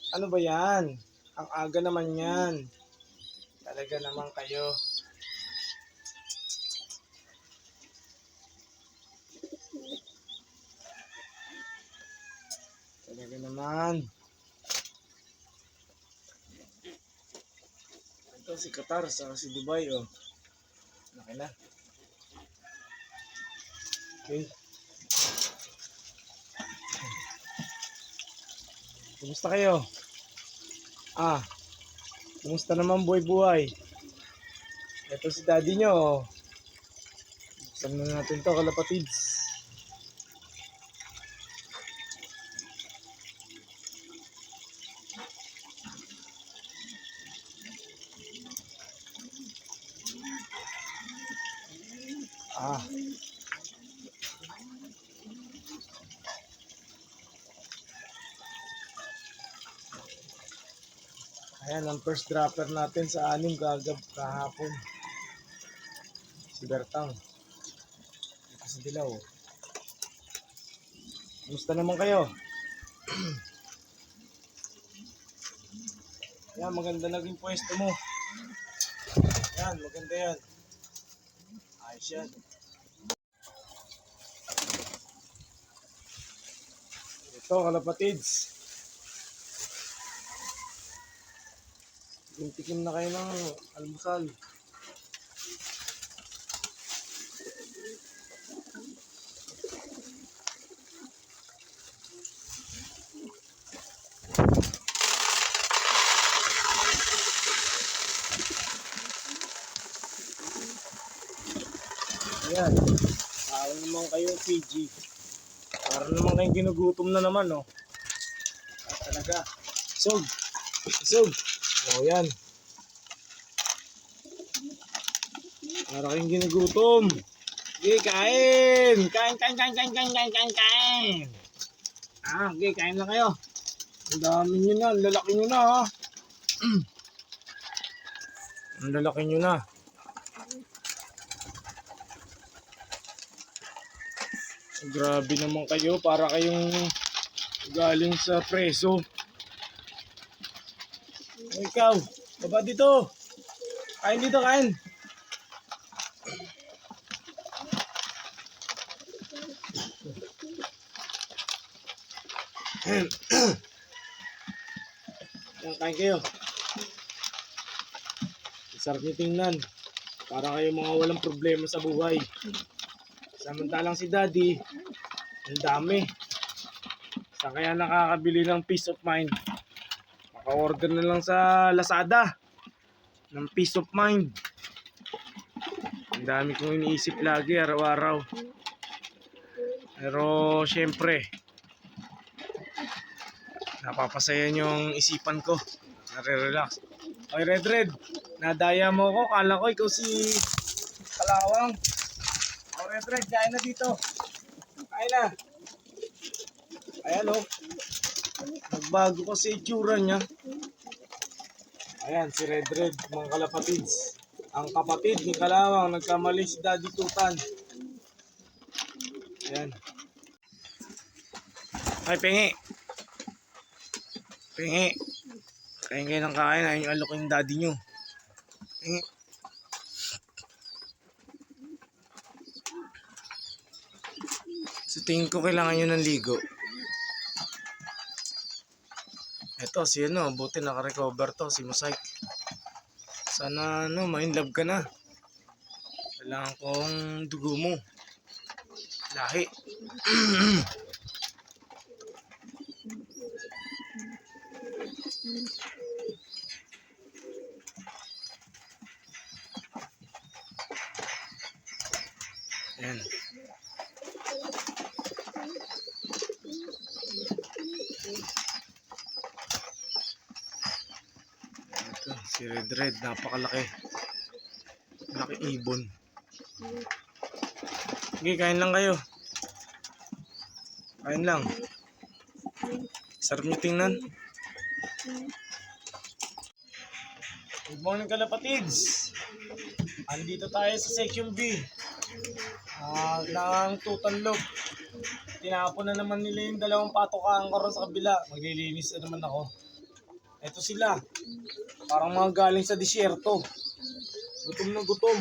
Ano ba yan? Ang aga naman yan. Talaga naman kayo. Talaga naman. Ito si Qatar sa si Dubai, oh. Laki na. Okay. Kumusta kayo? Kumusta naman buhay-buhay? Ito si daddy nyo, oh. Buksan na natin to, kalapatids. Ayan ang first dropper natin sa anim kahapon. Si Bertang. Ito si Dilaw. Kumusta naman kayo? Yan, maganda naging pwesto mo. Yan, maganda yan. Ayos yan. Ito, kalapatids. Tikim na kayo ng almusal. Ayan. Tawag naman kayo PG. Para naman kayong ginugutom na naman, no? Talaga. Isog. Isog. O yan. Para kayong ginugutom. Okay, kain. Kain. Okay, kain na kayo. Ang dami nyo na. Ang lalaki nyo na, ha. Ang lalaki nyo na. Grabe naman kayo. Para kayong galing sa preso. O ikaw, baba dito. Kain dito, kain. Yan, kain kayo. Sarap niyo tingnan. Para kayo mga walang problema sa buhay. Samantalang si daddy, ang dami. Saan kaya nakakabili ng peace of mind? Maka-order na lang sa Lazada ng peace of mind. Ang dami kong iniisip lagi araw-araw. Pero syempre, napapasaya yung isipan ko. Nare-relax. Oy, Red, nadaya mo ko. Kala ko ikaw si Kalawang. O, Red, kain na dito. Kain na. Ayan, oh. Nagbago kasi itsura niya. Ayan, si Red, mga kalapatids. Ang kapatid ni Kalawang, nagkamali si Daddy Tutan. Ayan. Ay, pengi. Pengi. Kain kayo ng kain. Ayun yung alok yung daddy nyo. Pengi. So, tingin ko kailangan nyo ng ligo. Ito, si ano, buti naka-recover to, si Mosaik. Sana, ano, ma-inlove ka na. Kailangan kong dugo mo. Lahi. Ayan. Ito, si Red, napakalaki. Laki ibon. Sige, kain lang kayo. Kain lang. Sarap nyo tingnan. Good morning, kalapatids. Andito tayo sa section B. Ng Tutanlog. Tinapon na naman nila yung dalawang patokaan ko ron sa kabila. Maglilinis na naman ako. Ito sila. Parang mga galing sa disyerto. Gutom na gutom.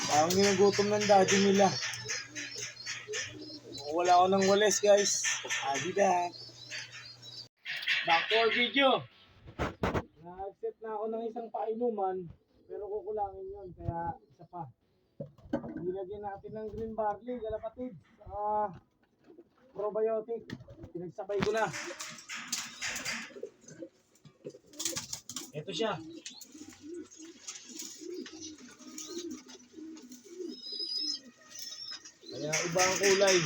Parang ginugutom ng daddy nila. Wala ako ng wales guys. I'll be back. Back to our video. Nag-set na ako ng isang painuman. Pero kukulangin yun. Kaya isa pa. Nilagyan natin ng green barley, kalapatid. Probiotic. Pinagsabay ko na. Ito siya. Kaya iba ang kulay.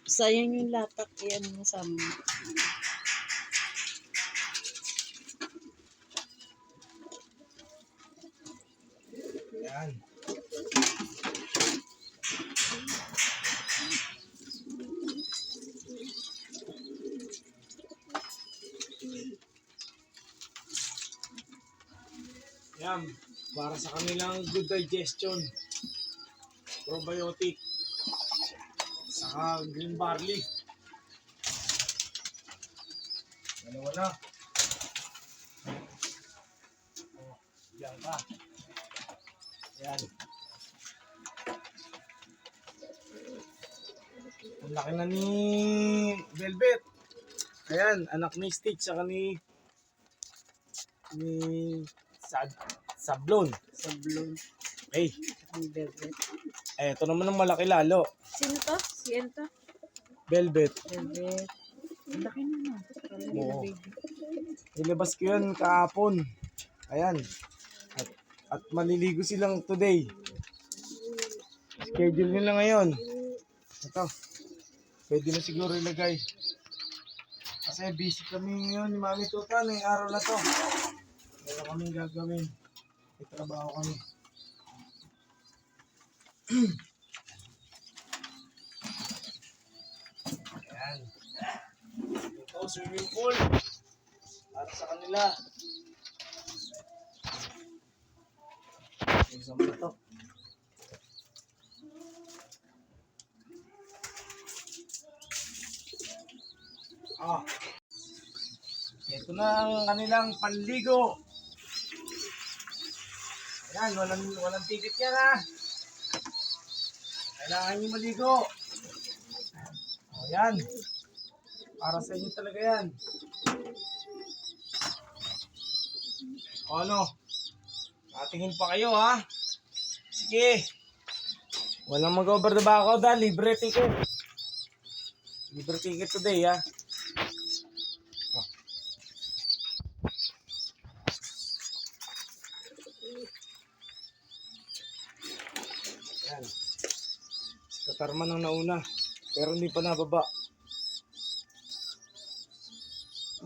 Sayang yung latak, yan mo sa mo. Yan. Yan. Para sa kanilang good digestion. Probiotic. Saka green barley. Dalawa na. Oh, yan ka. Yan. Ang laki na ni Velvet. Ayan, anak ni Stitch saka ni Sablon. Sablon. Okay. Ang velvet. Ito naman ang malaki lalo. Sino to? Si Enta? Velvet. Velvet. Ang laki na. Oo. Nilabas ko yun kahapon. Ayan. At maliligo silang today. Schedule nila ngayon. Ito. Pwede na siguro ilagay. Kasi busy kami ngayon ni Mami Tuta ng araw na to. Meron kaming gagawin. May trabaho kami. Ayan. Ito, swimming pool. Para sa kanila. Isama na to. Ito na ang kanilang panligo. Ayan, walang ticket yan ha. Kailangan nyo maligo. Ayan. Para sa inyo talaga yan. O ano? Natingin pa kayo ha. Sige. Walang mag-over the back out ha. Libre ticket. Libre ticket today ha. Yan. Si Katarman ang nauna. Pero hindi pa nababa.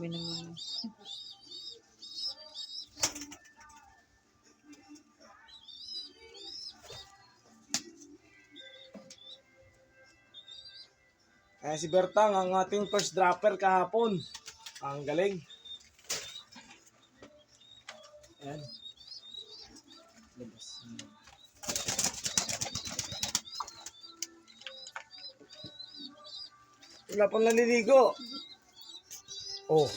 May naman. Ayan si Bertang, ang ating first dropper kahapon. Ang galing. Ayan. Labas. Wala pang naliligo. Oh.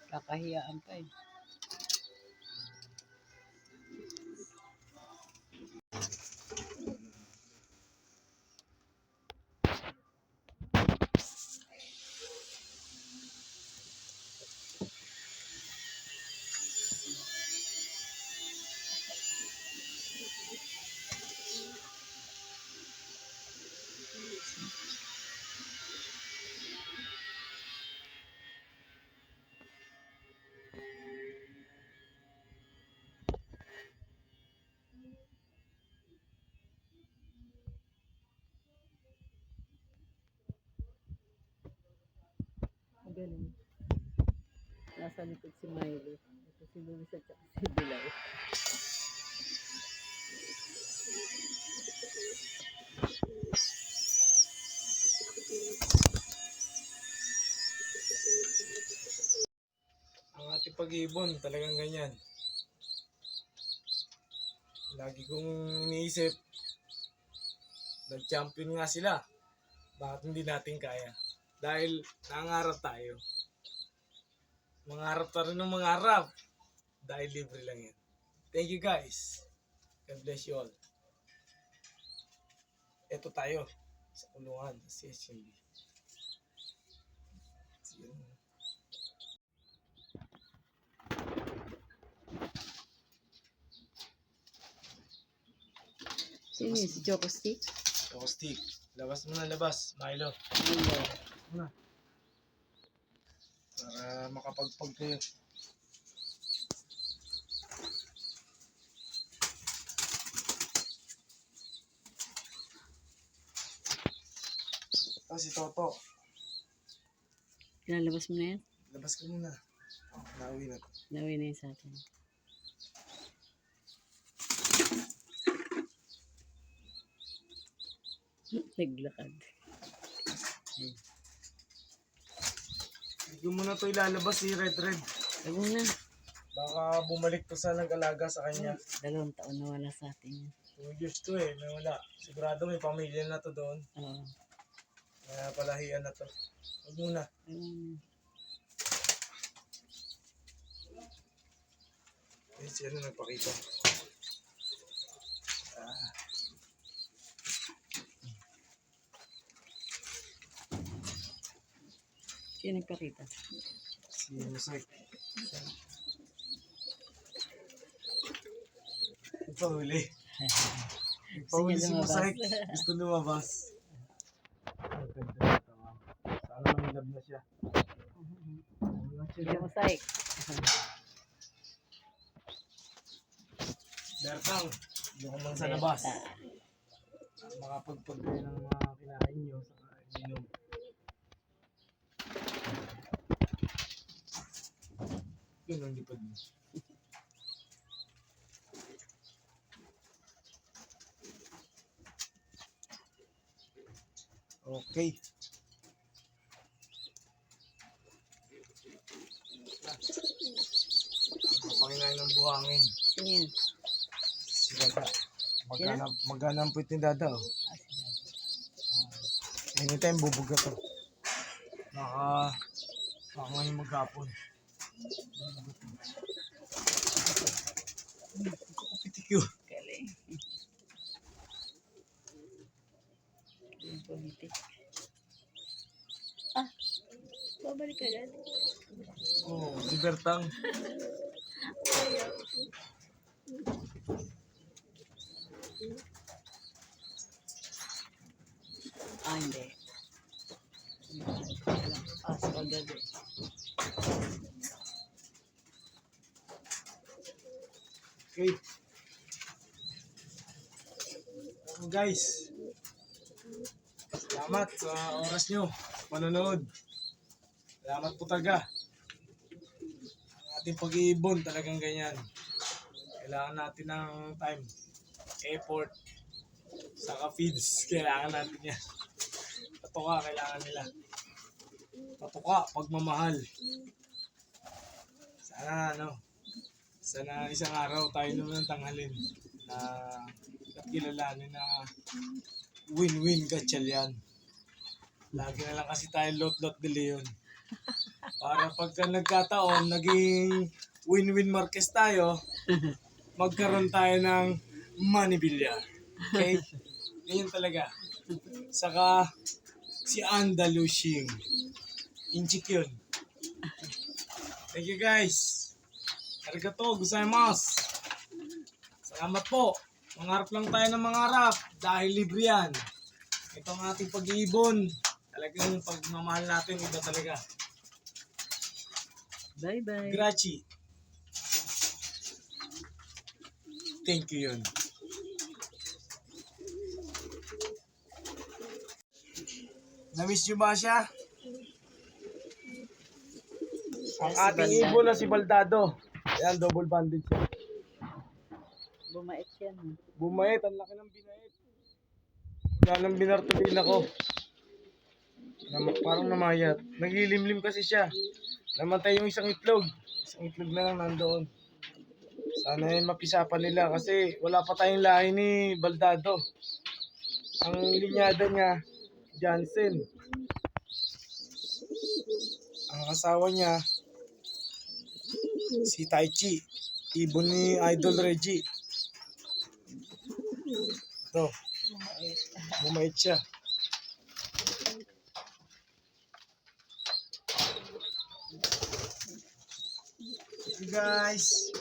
Kakahiyaan pa eh. Galing. Nasa likod si Miley. Ito si Luis at saka si Bilay. Ang pag-iibon, talagang ganyan. Lagi kong iniisip, nag-champion nga sila. Bakit hindi natin kaya? Dahil nangarap tayo. Mangarap pa rin ng mangarap. Dahil libre lang yan. Thank you guys. God bless you all. Ito tayo sa kulungan sa CSMB. Sino yun? Si Choco Stick? Choco Stick. Labas mo na, labas. Milo. Ayun. Muna. Para makapagpag kayo. Ito si Toto. Lalabas mo na yan? Labas ka muna. Oh, nauwi na to. Gawin na yun sa atin. Naglakad. Hindi ko muna to ilalabas si Red. Huwag mo na. Baka bumalik to sa nag-alaga sa kanya. 2 taon na wala sa atin yan. 2 years to eh, nawala. Sigurado may pamilya na to doon. Oo. Kaya palahian na to. Huwag muna. Eh, siya na nagpakita. Sino nagpakita? Si Musay. Ipahuli. Ipahuli si Musay. Gusto lumabas. Ang ganda nito. Sana manilab na siya. Hindi mo saik. Bertang, doon man sa labas. Makapagpag kayo ng mga kinain nyo sa inom. Yun ang lipad mo. Okay. Panginain ng buhangin. Sino yan? Si Dada. Magana ang puwit ni Dada. Oh. Anytime bubog na to. Baka ngayon maghapon. Kupitik yun. Galing. Yung politik. Babalik ka dyan. Oo, si Bertang. Hindi. Sa kagabi. Okay. Guys, salamat sa oras nyo, panonood. Salamat po talaga. Ang ating pag-iibon talagang ganyan. Kailangan natin ng time, effort, saka feeds. Kailangan natin yan. Patuka, kailangan nila. Patuka, pagmamahal. Sana isang araw tayo naman tanghalin na kilalanin na win-win Gatchalian. Lagi na lang kasi tayo lot-lot de Leon. Para pagka nagkataon, naging win-win Marquez tayo, magkaroon tayo ng money billiard. Okay? Ganyan talaga. Saka si Andalusia. Inchik yun. Thank you guys. Arigato gozaimasu. Salamat po. Mangarap lang tayo ng mangarap dahil libre yan. Ito ang ating pag-iibon. Talagang pagmamahal natin, iba talaga. Bye-bye. Grazie. Thank you yun. Na-miss nyo ba siya? Ang ating ibon na si Baldado. Ayan, double banded siya. Bumait yan. Bumait, ang laki ng binait. Wala nang binartulin ako. Parang namayat. Naglilimlim kasi siya. Namatay yung isang itlog. Isang itlog na lang nandoon. Sana yun mapisapan nila kasi wala pa tayong lahi ni Baldado. Ang linyada niya, Jansen. Ang asawa niya, si Taichi. Ibon ni Idol Reggie. Ito, bumait siya. Hey guys,